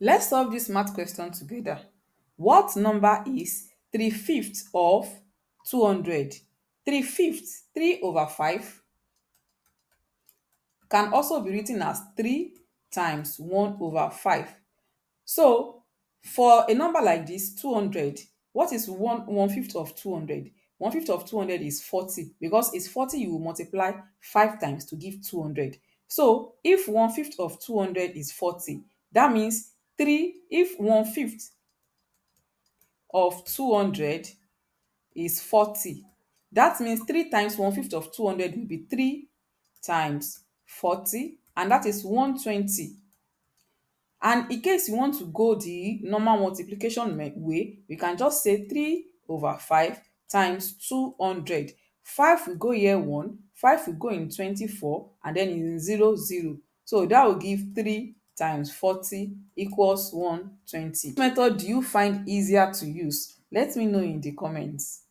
Let's solve this math question together. What number is 3/5 of 200? 3/5, 3 over 5, can also be written as 3 times 1 over 5. So, for a number like this, 200, what is 1/5 of 200? 1/5 of 200 is 40, because it's 40 you will multiply 5 times to give 200. So, if 1/5 of 200 is 40, that means 3, if 1/5 of 200 is 40, that means 3 times 1/5 of 200 will be 3 times 40, and that is 120. And in case you want to go the normal multiplication way, we can just say 3 over 5 times 200. 5 will go here 1, 5 will go in 24, and then in 0, 0. So that will give 3 times 40 equals 120. Which method do you find easier to use? Let me know in the comments.